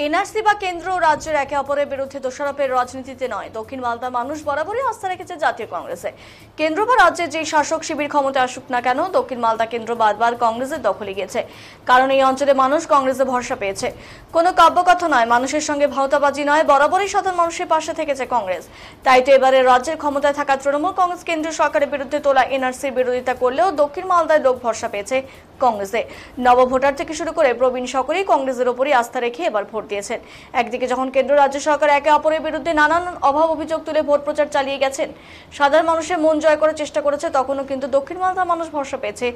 NRC বা কেন্দ্র ও রাজ্যের একে অপরের বিরুদ্ধে দোষারোপের রাজনীতিতে নয়, দক্ষিণ মালদার মানুষ বরাবরই আস্থা রেখেছে জাতীয় কংগ্রেসে। কেন্দ্র বা রাজ্যের যে শাসক শিবির ক্ষমতায় আসুক না কেন, দক্ষিণ মালদা কেন্দ্র বারবার কংগ্রেসের দখলে গিয়েছে, কারণ এই অঞ্চলে মানুষ কংগ্রেসে ভরসা পেয়েছে। কোনো কাব্যকথা নয়, মানুষের সঙ্গে ভাওতাবাজি নয়, বরাবরই সাধারণ মানুষের পাশে থেকেছে কংগ্রেস। তাই তো এবারে রাজ্যের ক্ষমতায় থাকা তৃণমূল কংগ্রেস কেন্দ্রীয় সরকারের বিরুদ্ধে তোলা এনআরসির বিরোধিতা করলেও দক্ষিণ মালদায় লোক ভরসা পেয়েছে কংগ্রেসে। নবভোটার থেকে শুরু করে প্রবীণ সকলেই কংগ্রেসের উপরই আস্থা রেখে এবার ভোট দিয়েছেন। একদিকে যখন কেন্দ্র রাজ্য সরকার একে অপরের বিরুদ্ধে নানান অভাব অভিযোগ তুলে ভোট প্রচার চালিয়ে গেছেন, সাধারণ মানুষের মন জয় করার চেষ্টা করেছে, তখনও কিন্তু দক্ষিণ মালদার মানুষ ভরসা পেয়েছে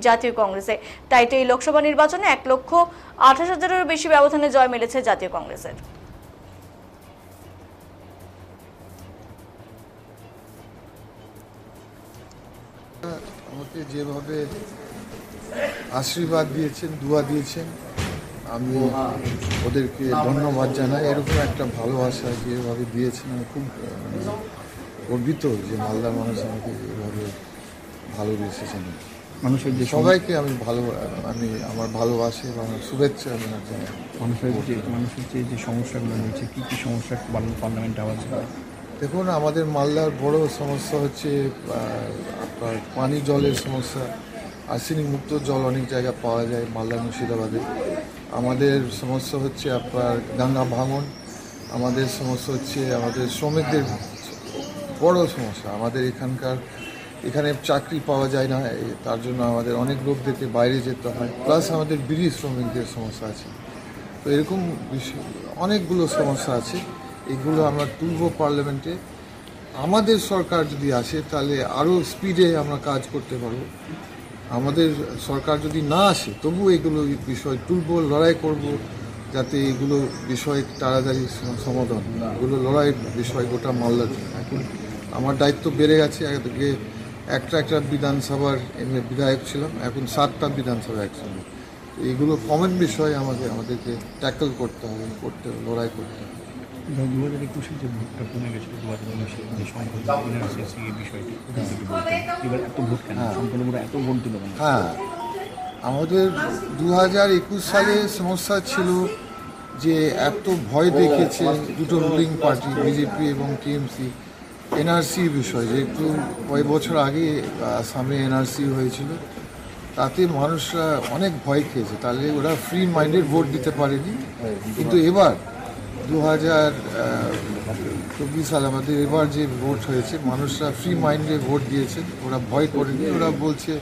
জাতীয় কংগ্রেসে। তাই তো এই লোকসভা নির্বাচনে 1,28,000-এরও বেশি ব্যবধানে জয় মিলেছে জাতীয় কংগ্রেসের। আমাকে যেভাবে আশীর্বাদ দিয়েছেন, দুয়া দিয়েছেন, আমি ওদেরকে ধন্যবাদ জানাই। এরকম একটা ভালোবাসা যেভাবে দিয়েছেন, আমি খুব গর্বিত যে মালদার মানুষ আমাকে এভাবে ভালোবেসেছেন। মানুষের যে সবাইকে আমি আমার ভালোবাসি এবং শুভেচ্ছা জানাই। মানুষের যে সমস্যাগুলো রয়েছে, কী কী সমস্যা পার্লামেন্টে আওয়াজ হয়? দেখুন, আমাদের মালদার বড় সমস্যা হচ্ছে আপনার পানি জলের সমস্যা। আর্সেনিক মুক্ত জল অনেক জায়গা পাওয়া যায় মালদা মুর্শিদাবাদে। আমাদের সমস্যা হচ্ছে আপনার গঙ্গা ভাঙন। আমাদের সমস্যা হচ্ছে আমাদের শ্রমিকদের বড় সমস্যা। আমাদের এখানে চাকরি পাওয়া যায় না, তার জন্য আমাদের অনেক লোকদেরকে বাইরে যেতে হয়। প্লাস আমাদের বিড়ি শ্রমিকদের সমস্যা আছে। তো এরকম অনেকগুলো সমস্যা আছে, এগুলো আমরা তুলব পার্লামেন্টে। আমাদের সরকার যদি আসে তাহলে আরও স্পিডে আমরা কাজ করতে পারবো। আমাদের সরকার যদি না আসে তবু এগুলো বিষয় তুলব, লড়াই করব, যাতে এগুলো বিষয় তাড়াতাড়ি সমাধান। এগুলো লড়াই বিষয় গোটা মালদার জন্য। এখন আমার দায়িত্ব বেড়ে গেছে। আগে একটা বিধানসভার বিধায়ক ছিলাম, এখন 7টা বিধানসভা একসঙ্গে। এইগুলো কমন বিষয় আমাদেরকে ট্যাকল করতে হবে, লড়াই করতে হবে। 2021-এর যে ভোটটা কমে গেছিল, 2019-এর যে সংখ্যা বিষয়টি এবার এত ভোট কেন, সম্পূর্ণ এত ভোট দিল? হ্যাঁ, আমাদের 2021 সালে সমস্যা ছিল যে এত ভয় দেখিয়েছে দুটো রুলিং পার্টি, বিজেপি এবং টিএমসি, এনআরসি বিষয়। যেহেতু কয়েক বছর আগে আসামে এনআরসি হয়েছিল, তাতে মানুষরা অনেক ভয় খেয়েছে, তাহলে ওরা ফ্রি মাইন্ডেড ভোট দিতে পারেনি। কিন্তু এবার 2024 সালে আমাদের এবার যে ভোট হয়েছে, মানুষরা ফ্রি মাইন্ডে ভোট দিয়েছেন, ওরা ভয় করেনি। ওরা বলছে,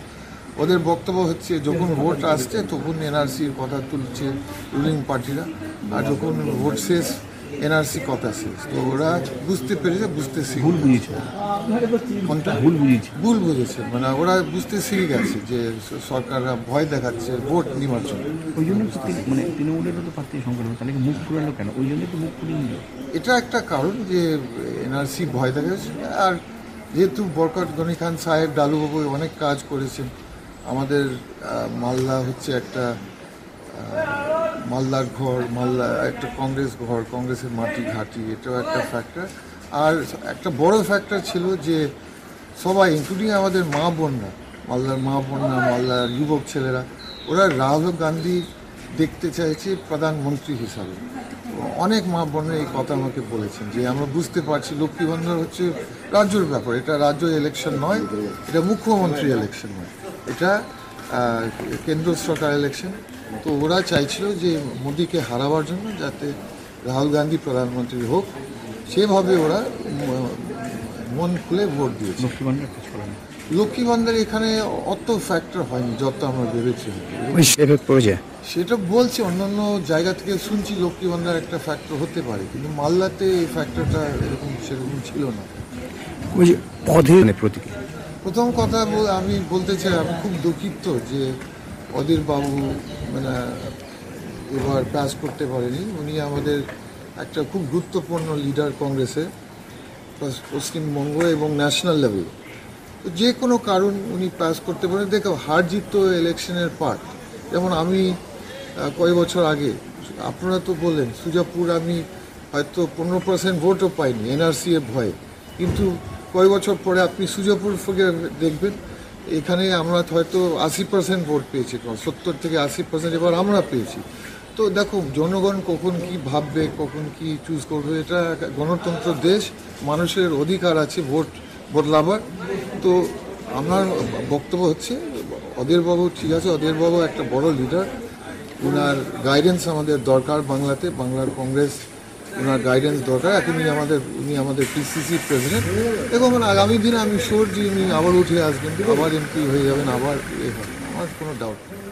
ওদের বক্তব্য হচ্ছে যখন ভোট আসছে তখন এনআরসির কথা তুলছে রুলিং পার্টিরা, আর যখন ভোট শেষ এনআরসি কথা শেষ। তো ওরা বুঝতে পেরেছে, ভুল বুঝেছে, মানে ওরা বুঝতে শিখে গেছে যে সরকাররা ভয় দেখাচ্ছে ভোট নেওয়ার জন্য। ওই জন্য মানে তৃণমূলেরও তো প্রার্থী সংকট হবে, তাহলে মুখ পুরালো কেন? ওই জন্য তো মুখ পুরিয়ে নিল। এটা একটা কারণ যে এনআরসি ভয় দেখাচ্ছে। আর যেহেতু বরকত গনি খান সাহেব, ডালুবাবু অনেক কাজ করেছেন, আমাদের মালদা হচ্ছে একটা মালদার ঘর, মালদা একটা কংগ্রেস ঘর, কংগ্রেসের মাটি ঘাঁটি, এটাও একটা ফ্যাক্টর। আর একটা বড় ফ্যাক্টর ছিল যে সবাই, ইনক্লুডিং আমাদের মা বোনরা, মালদার মা বোনরা, মালদার যুবক ছেলেরা, ওরা রাহুল গান্ধী দেখতে চাইছে প্রধানমন্ত্রী হিসাবে। অনেক মা বোনরা এই কথা আমাকে বলেছেন যে আমরা বুঝতে পারছি লক্ষ্মী ভান্ডার হচ্ছে রাজ্যের ব্যাপার, এটা রাজ্য ইলেকশন নয়, এটা মুখ্যমন্ত্রী ইলেকশন নয়, এটা কেন্দ্র সরকার ইলেকশন। তো ওরা চাইছিল যে মোদিকে হারাবার জন্য যাতে রাহুল গান্ধী প্রধানমন্ত্রী হোক, সেভাবে ওরা মন খুলে ভোট দিয়েছে। লক্ষ্মী ভান্ডার এখানে অত ফ্যাক্টর হয়নি যত আমরা ভেবেছি। সেটা বলছি, অন্যান্য জায়গা থেকে শুনছি লক্ষ্মী ভান্ডার একটা ফ্যাক্টর হতে পারে, কিন্তু মালদাতে এই ফ্যাক্টরটা সেরকম ছিল না। প্রথম কথা আমি বলতে চাই, আমি খুব দুঃখিত যে অধীর বাবু মানে এবার পাস করতে পারেনি। উনি আমাদের একটা খুব গুরুত্বপূর্ণ লিডার কংগ্রেসের, পশ্চিমবঙ্গ এবং ন্যাশনাল লেভেল। তো যে কোনো কারণ উনি পাস করতে পারেন। দেখো, হার জিত তো ইলেকশনের পার্ট। যেমন আমি কয়েক বছর আগে, আপনারা তো বললেন সুজাপুর, আমি হয়তো 15% ভোটও পাইনি এনআরসি এর ভয়ে, কিন্তু কয়েক বছর পরে আপনি সুজাপুর দেখবেন, এখানে আমরা হয়তো 80% ভোট পেয়েছি, 70 থেকে 80% এবার আমরা পেয়েছি। তো দেখো জনগণ কখন কি ভাববে, কখন কি চুজ করবে, এটা গণতন্ত্র দেশ, মানুষের অধিকার আছে ভোট বদলাবার। তো আমার বক্তব্য হচ্ছে অধীরবাবু ঠিক আছে, অধীরবাবু একটা বড় লিডার, ওনার গাইডেন্স আমাদের দরকার বাংলাতে, বাংলার কংগ্রেস ওনার গাইডেন্স দরকার। এখন উনি আমাদের পিসিসি প্রেসিডেন্ট এবং আগামী দিনে আমি শিওর যে উনি আবার উঠে আসবেন, আবার এমপি হয়ে যাবেন, আবার হবে, আমার কোনো ডাউট নেই।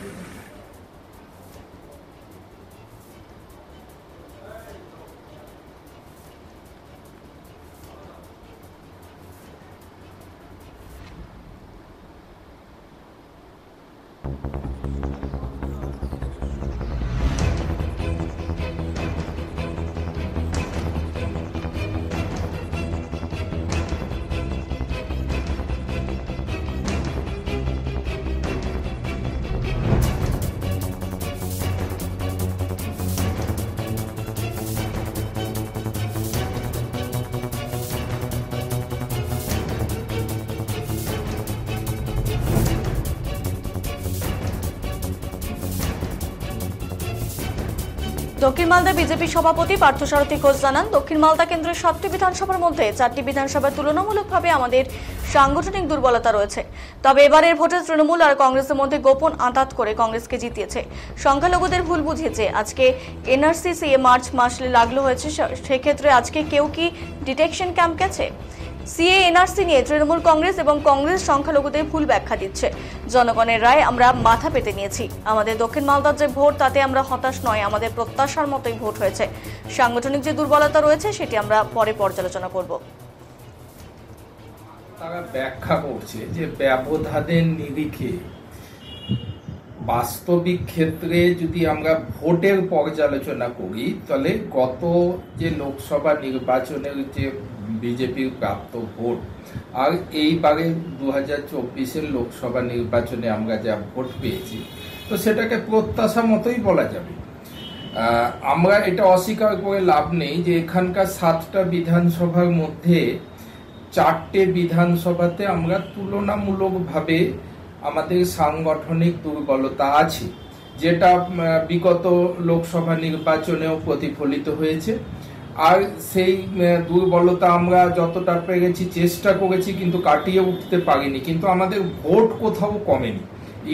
দক্ষিণ মালদা বিজেপি সভাপতি পার্থসারথী ঘোষ জানান, দক্ষিণ মালদা কেন্দ্রের 7টি বিধানসভার মধ্যে 4টি বিধানসভায় তুলনামূলকভাবে আমাদের সাংগঠনিক দুর্বলতা রয়েছে। তবে এবারের ভোটে তৃণমূল আর কংগ্রেসের মধ্যে গোপন আঁতাত করে কংগ্রেসকে জিতিয়েছে। সংখ্যালঘুদের ভুল বুঝিয়েছে। আজকে এনআরসি সিএ মার্চ মাসে লাগলো হয়েছে, সেক্ষেত্রে আজকে কেউ কি ডিটেকশন ক্যাম্প গেছে? সিএ এনআরসি নিয়ে তৃণমূল কংগ্রেস এবং কংগ্রেস সংখ্যালঘুদের ভুল ব্যাখ্যা দিচ্ছে। জনগণের রায় আমরা মাথা পেতে নিয়েছি। আমাদের দক্ষিণ মালদার যে ভোট তাতে আমরা হতাশ নয়, আমাদের প্রত্যাশার মতোই ভোট হয়েছে। সাংগঠনিক যে দুর্বলতা রয়েছে সেটি আমরা পরে পর্যালোচনা করব। তারা ব্যাখ্যা করছে যে ব্যবধানের নিরিখে বাস্তবিক ক্ষেত্রে যদি আমরা ভোটের পর্যালোচনা করি, তাহলে গত যে লোকসভা নির্বাচনের যে বিজেপির প্রাপ্ত ভোট আর এইবারে 2024-এর লোকসভা নির্বাচনে আমরা যা ভোট পেয়েছি, তো সেটাকে প্রত্যাশা মতোই বলা যাবে। আমরা এটা অস্বীকার করে লাভ নেই যে এখানকার 7টা বিধানসভার মধ্যে 4টে বিধানসভাতে আমরা তুলনামূলকভাবে আমাদের সাংগঠনিক দুর্বলতা আছে, যেটা বিগত লোকসভা নির্বাচনেও প্রতিফলিত হয়েছে। আর সেই দুর্বলতা আমরা যতটা পেরেছি চেষ্টা করেছি, কিন্তু কাটিয়ে উঠতে পারিনি। কিন্তু আমাদের ভোট কোথাও কমেনি।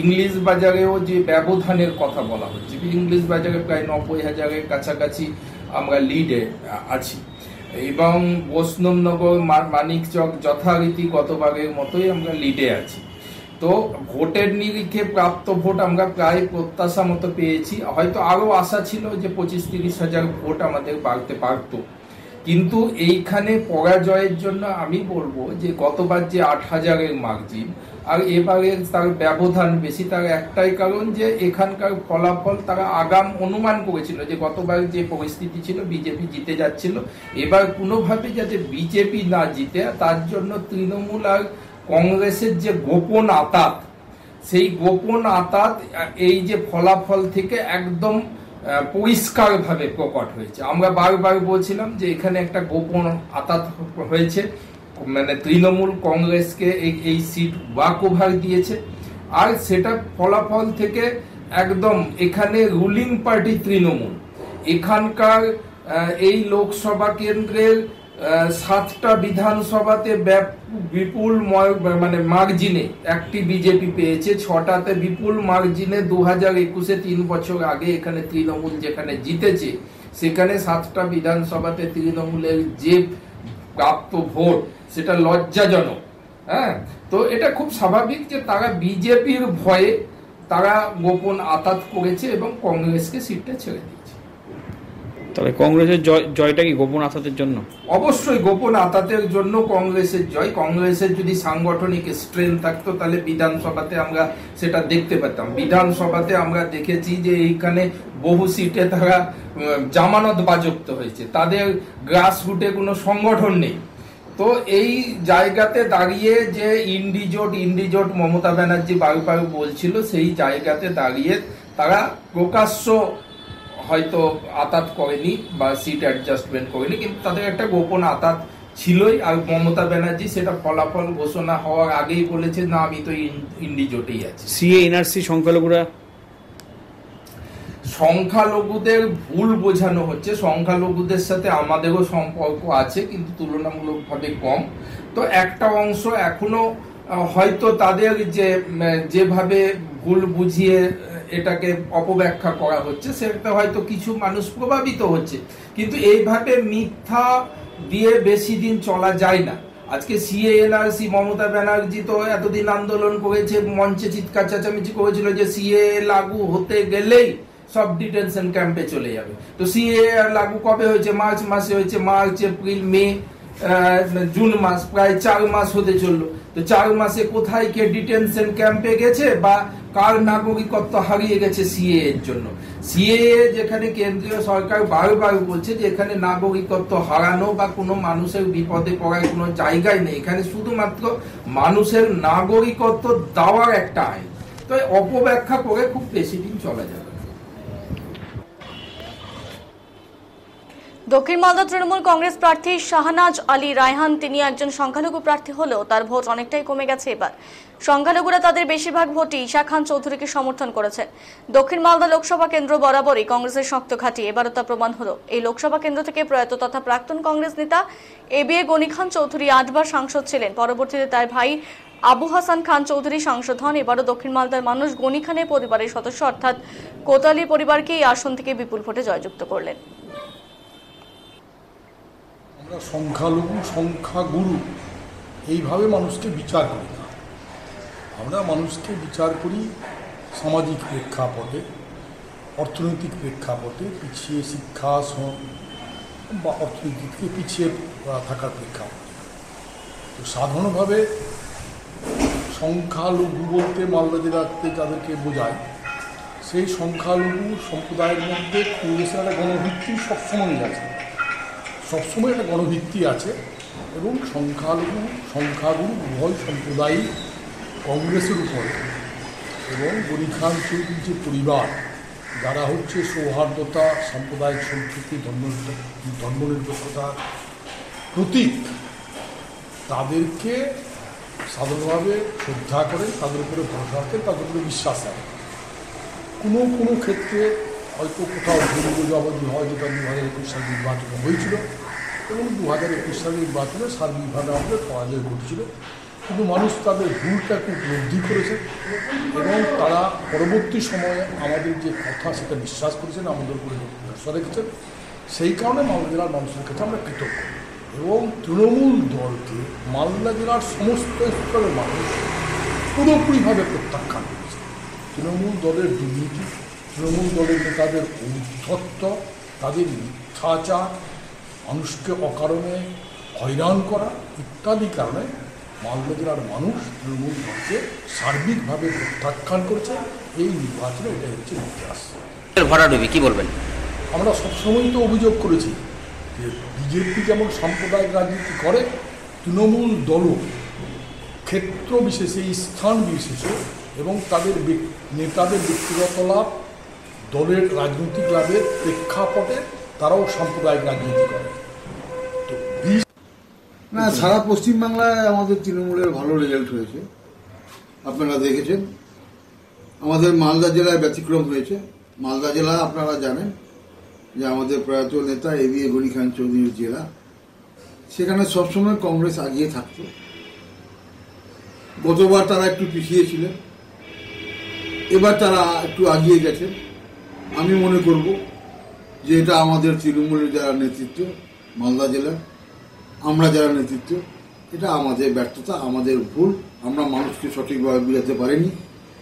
ইংলিশ বাজারেও যে ব্যবধানের কথা বলা হচ্ছে, ইংলিশ বাজারে প্রায় 90,000-এর কাছাকাছি আমরা লিডে আছি এবং বৈষ্ণবনগর, মানিকচক যথারীতি গতবারের মতোই আমরা লিডে আছি। তো ভোটের নিরিখে প্রাপ্ত ভোট আমরা প্রায় প্রত্যাশা মতো পেয়েছি। হয়তো আরো আশা ছিল যে 25-30 হাজার ভোট আমাদের বাড়তে পারত, কিন্তু এইখানে পরাজয়ের জন্য আমি বলবো যে গতবার যে 8,000-এর মার্জিন আর এবারে তার ব্যবধান বেশি, তার একটাই কারণ যে এখানকার ফলাফল তারা আগাম অনুমান করেছিল যে গতবার যে পরিস্থিতি ছিল বিজেপি জিতে যাচ্ছিল, এবার কোনোভাবে যাতে বিজেপি না জিতে, তার জন্য তৃণমূল আর কংগ্রেসের যে গোপন আঁতাত, সেই গোপন আঁতাত এই যে ফলাফল থেকে একদম পরিষ্কারভাবে প্রকট হয়েছে। আমরা বারবার বলছিলাম যে এখানে একটা গোপন আঁতাত হয়েছে, মানে তৃণমূল কংগ্রেসকে এই সিট ওয়াক ওভার দিয়েছে। আর সেটা ফলাফল থেকে একদম এখানে রুলিং পার্টি তৃণমূল এখানকার এই লোকসভা কেন্দ্রের 7টা বিধানসভাতে বিপুল মানে মার্জিনে একটি বিজেপি পেয়েছে, 6টাতে বিপুল মার্জিনে 2021-এ 3 বছর আগে এখানে তৃণমূল যেখানে জিতেছে, সেখানে 7টা বিধানসভাতে তৃণমূলের যে প্রাপ্ত ভোট সেটা লজ্জাজনক। হ্যাঁ, তো এটা খুব স্বাভাবিক যে তারা বিজেপির ভয়ে তারা গোপন আঁতাত করেছে এবং কংগ্রেসকে সিটটা ছেড়ে দিয়েছে। তবে কংগ্রেসের জয়টা কি গোপন আঁতাতের জন্য? অবশ্যই গোপন আঁতাতের জন্য কংগ্রেসের জয়। কংগ্রেসের যদি সাংগঠনিক স্ট্রেংথ থাকতো তাহলে বিধানসভাতে আমরা সেটা দেখতে পেতাম। বিধানসভাতে আমরা দেখেছি যে এইখানে বহু সিটে তারা জামানত বাজেয়াপ্ত হয়েছে, তাদের গ্রাসরুটে কোনো সংগঠন নেই। তো এই জায়গাতে দাঁড়িয়ে যে ইন্ডিজোট মমতা ব্যানার্জি বারবার বলছিল, সেই জায়গাতে দাঁড়িয়ে তারা প্রকাশ্য হয়তো আঁতাত করেনি বা সিট অ্যাডজাস্টমেন্ট করেনি, কিন্তু তাদের একটা গোপন আঁতাত ছিলই। আর মমতা ব্যানার্জি সেটা ফলাফল ঘোষণা হওয়ার আগেই বলেছে, না আমি তো ইন্ডিজোটেই আছি। সিএ এনআরসি সংখ্যালঘুদের ভুল বোঝানো হচ্ছে। সংখ্যালঘুদের সাথে আমাদেরও সম্পর্ক আছে, কিন্তু তুলনামূলকভাবে কম। তো একটা অংশ এখনো হয়তো তাদের যেভাবে ভুল বুঝিয়ে এটাকে অপব্যাখ্যা করা হচ্ছে, সেটা হয়তো কিছু মানুষ প্রভাবিত হচ্ছে। কিন্তু এইভাবে মিথ্যা দিয়ে বেশি দিন চলা যায় না। আজকে সিএ এনআরসি, মমতা ব্যানার্জি তো এতদিন আন্দোলন করেছে, মঞ্চে চিৎকার চেঁচামেচি করেছিল যে সিএ লাগু হতে গেলেই সব ডিটেনশন ক্যাম্পে চলে যাবে। তো সিএ লাগু কবে হয়েছে? মার্চ মাসে হয়েছে। মার্চ, এপ্রিল, মে, জুন মাস, প্রায় 4 মাস হতে চললো। তো 4 মাসে কোথায় কে ডিটেনশন ক্যাম্পে গেছে বা কার নাগরিকত্ব হারিয়ে গেছে সিএ এর জন্য? সিএ যেখানে কেন্দ্রীয় সরকার বারবার বলছে যে এখানে নাগরিকত্ব হারানো বা কোনো মানুষের বিপদে পড়ার কোনো জায়গায় নেই, এখানে শুধুমাত্র মানুষের নাগরিকত্ব দেওয়ার একটা আইন। তো অপব্যাখ্যা করে খুব বেশি দিন চলা যাবে। দক্ষিণ মালদা তৃণমূল কংগ্রেস প্রার্থী শাহনাজ আলী রায়হান, তিনি একজন সংখ্যালঘু প্রার্থী হলেও তার ভোট অনেকটাই কমে গেছে এবার। সংখ্যালঘুরা তাদের বেশিরভাগ ভোটই ঈশা খান চৌধুরীকে সমর্থন করেছেন। দক্ষিণ মালদা লোকসভা কেন্দ্র বরাবরই কংগ্রেসের শক্ত ঘাঁটি, এবারও তা প্রমাণ হলো। এই লোকসভা কেন্দ্র থেকে প্রয়াত তথা প্রাক্তন কংগ্রেস নেতা এবিএ গনি খান চৌধুরী 8 বার সাংসদ ছিলেন। পরবর্তীতে তার ভাই আবু হাসান খান চৌধুরী সাংসদ হন। এবারও দক্ষিণ মালদার মানুষ গনি খানের পরিবারের সদস্য অর্থাৎ কোতালি পরিবারকে এই আসন থেকে বিপুল ভোটে জয়যুক্ত করলেন। আমরা সংখ্যালঘু সংখ্যাগুরু এইভাবে মানুষকে বিচার করি না। আমরা মানুষকে বিচার করি সামাজিক প্রেক্ষাপটে, অর্থনৈতিক প্রেক্ষাপটে, পিছিয়ে শিক্ষা বা অর্থনীতি থেকে পিছিয়ে থাকার প্রেক্ষাপটে। তো সাধারণভাবে সংখ্যালঘু বলতে মালদা জেলাতে যাদেরকে বোঝায়, সেই সংখ্যালঘু সম্প্রদায়ের মধ্যে কংগ্রেসের একটা গণভিত্তি সবসময়ই আছে, সবসময় একটা গণভিত্তি আছে। এবং সংখ্যালঘু সংখ্যাগুরু উভয় সম্প্রদায়ই কংগ্রেসের উপরে এবং গনি খান চৌধুরীর যে পরিবার, যারা হচ্ছে সৌহার্দ্যতা, সাম্প্রদায়িক সম্প্রীতি, ধর্মনিরপেক্ষতার প্রতীক, তাদেরকে সাধারণভাবে শ্রদ্ধা করেন, তাদের উপরে ভরসা রাখেন, তাদের উপরে বিশ্বাস রাখেন। কোনো কোনো ক্ষেত্রে হয়তো কোথাও ভুল বোঝাবুঝি হয়, যেটা 2021 সালে নির্বাচনে হয়েছিল এবং 2021 সালের নির্বাচনে সার্বিকভাবে আমাদের পরাজয় ঘটেছিল। কিন্তু মানুষ তাদের ভুলটাকে উপলব্ধি করেছে এবং তারা পরবর্তী সময়ে আমাদের যে কথা সেটা বিশ্বাস করেছেন, আমাদের উপরে ভরসা রেখেছেন। সেই কারণে মালদা জেলার মানুষের কাছে আমরা কৃতজ্ঞ। এবং তৃণমূল দলকে মালদা জেলার সমস্ত স্তরের মানুষ পুরোপুরিভাবে প্রত্যাখ্যান করেছে। তৃণমূল দলের দুর্নীতি, তৃণমূল দলের নেতাদের ঔদ্ধত্য, তাদের মিথ্যাচার, মানুষকে অকারণে হয়রান করা ইত্যাদি কারণে মালদা জেলার মানুষ তৃণমূল দলকে সার্বিকভাবে প্রত্যাখ্যান করছে। এই নির্বাচনে এটা হচ্ছে ইতিহাস। ভরাডুবি কি বলবেন? আমরা সবসময় তো অভিযোগ করেছি যে বিজেপি যেমন সাম্প্রদায়িক রাজনীতি করে, তৃণমূল দলও ক্ষেত্র বিশেষে, স্থান বিশেষে এবং তাদের নেতাদের ব্যক্তিগত লাভ, দলের রাজনৈতিক লাভের প্রেক্ষাপটে তারাও সাম্প্রদায়িক রাজনীতি করে। তো না, সারা পশ্চিমবাংলায় আমাদের তৃণমূলের ভালো রেজাল্ট হয়েছে, আপনারা দেখেছেন। আমাদের মালদা জেলায় ব্যতিক্রম হয়েছে। মালদা জেলা আপনারা জানেন যে আমাদের প্রয়াত নেতা এবিএ গনি খান চৌধুরীর জেলা, সেখানে সবসময় কংগ্রেস আগিয়ে থাকত। গতবার তারা একটু পিছিয়ে ছিলেন, এবার তারা একটু আগিয়ে গেছেন। আমি মনে করব যে এটা আমাদের তৃণমূলের যারা নেতৃত্ব মালদা জেলার, আমরা যারা নেতৃত্ব, এটা আমাদের ব্যর্থতা, আমাদের ভুল। আমরা মানুষকে সঠিকভাবে বোঝাতে পারিনি,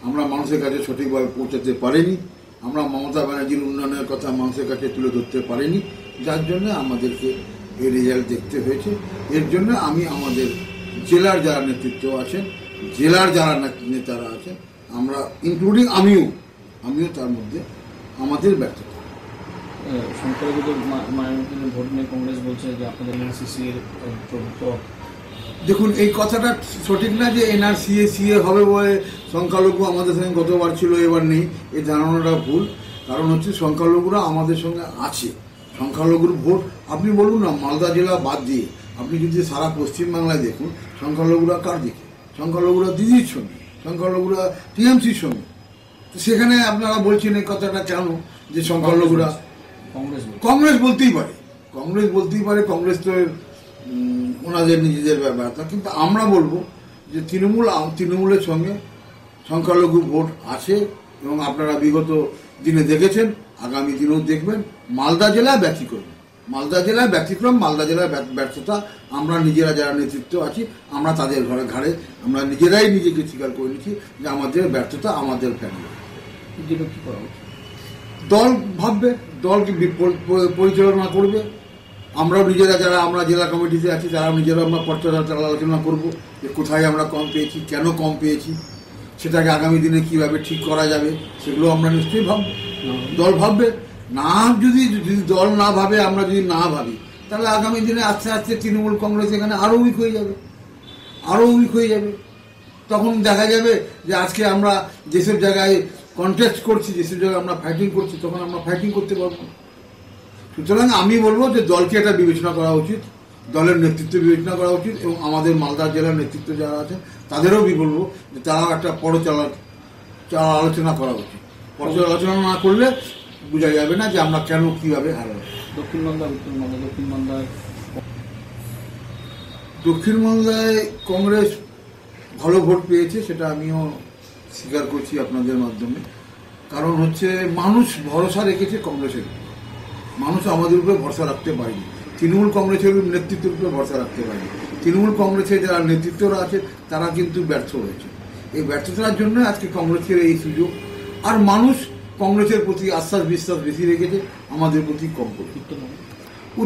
আমরা মানুষের কাছে সঠিকভাবে পৌঁছাতে পারিনি, আমরা মমতা ব্যানার্জির উন্নয়নের কথা মানুষের কাছে তুলে ধরতে পারিনি, যার জন্য আমাদেরকে এই রেজাল্ট দেখতে হয়েছে। এর জন্য আমি আমাদের জেলার যারা নেতৃত্ব আছেন, জেলার যারা নেতারা আছেন, আমরা ইনক্লুডিং আমিও তার মধ্যে আমাদের ব্যর্থতা। সংখ্যালঘুদের মাইনরিটিদের ভোট নিয়ে কংগ্রেস বলছে যে আপনাদের এনআরসি এর প্রভুত্ব। দেখুন, এই কথাটা সঠিক না যে এনআরসিএ হবে বলে সংখ্যালঘু আমাদের সঙ্গে গতবার ছিল এবার নেই, এই ধারণাটা ভুল। কারণ হচ্ছে সংখ্যালঘুরা আমাদের সঙ্গে আছে। সংখ্যালঘুর ভোট আপনি বলুন না, মালদা জেলা বাদ দিয়ে আপনি যদি সারা পশ্চিমবাংলায় দেখুন, সংখ্যালঘুরা কার দিকে? সংখ্যালঘুরা দিদির সঙ্গে, সংখ্যালঘুরা টিএমসির সঙ্গে। তো সেখানে আপনারা বলছেন এই কথাটা কেন, যে সংখ্যালঘুরা কংগ্রেস বলতেই পারে, কংগ্রেস তো ওনাদের নিজেদের ব্যাপার। কিন্তু আমরা বলবো যে তৃণমূলের সঙ্গে সংখ্যালঘু ভোট আছে এবং আপনারা বিগত দিনে দেখেছেন, আগামী দিনেও দেখবেন। মালদা জেলায় ব্যতিক্রম, মালদা জেলায় ব্যর্থতা আমরা নিজেরা যারা নেতৃত্ব আছি আমরা তাদের ঘাড়ে আমরা নিজেরাই নিজেকে স্বীকার করে নিচ্ছি যে আমাদের ব্যর্থতা আমাদের ফ্যামিলি। কি করা উচিত? দল ভাববে, দলকে পরিচালনা করবে। আমরাও নিজেরা যারা আমরা জেলা কমিটিতে আছি তারা নিজেরা আমরা আলোচনা করব যে কোথায় আমরা কম পেয়েছি, কেন কম পেয়েছি, সেটাকে আগামী দিনে কিভাবে ঠিক করা যাবে সেগুলো আমরা নিশ্চয়ই ভাববো। দল ভাববে না, যদি দল না ভাবে, আমরা যদি না ভাবি, তাহলে আগামী দিনে আস্তে আস্তে তৃণমূল কংগ্রেস এখানে আরো উইক হয়ে যাবে। তখন দেখা যাবে যে আজকে আমরা যেসব জায়গায় কন্টেস্ট করছি, যেসব জায়গায় আমরা ফাইটিং করছি, তখন আমরা ফাইটিং করতে পারবো। সুতরাং আমি বলবো যে দলকে এটা বিবেচনা করা উচিত, দলের নেতৃত্ব বিবেচনা করা উচিত এবং আমাদের মালদা জেলার নেতৃত্ব যারা আছে তাদেরও বলবো যে তারাও একটা আলোচনা করা উচিত। আলোচনা না করলে বোঝা যাবে না যে আমরা কেন কিভাবে হারাবো। দক্ষিণ মালদায় কংগ্রেস ভালো ভোট পেয়েছে, সেটা আমিও স্বীকার করছি আপনাদের মাধ্যমে। কারণ হচ্ছে মানুষ ভরসা রেখেছে কংগ্রেসের, মানুষ আমাদের উপরে ভরসা রাখতে পারেনি, তৃণমূল কংগ্রেসের নেতৃত্বের উপরে ভরসা রাখতে পারেনি। তৃণমূল কংগ্রেসের যারা নেতৃত্বরা আছে তারা কিন্তু ব্যর্থ হয়েছে। এই ব্যর্থতার জন্য আজকে কংগ্রেসের এই সুযোগ। আর মানুষ কংগ্রেসের প্রতি আস্থা বিশ্বাস বেশি রেখেছে, আমাদের প্রতি কম করে।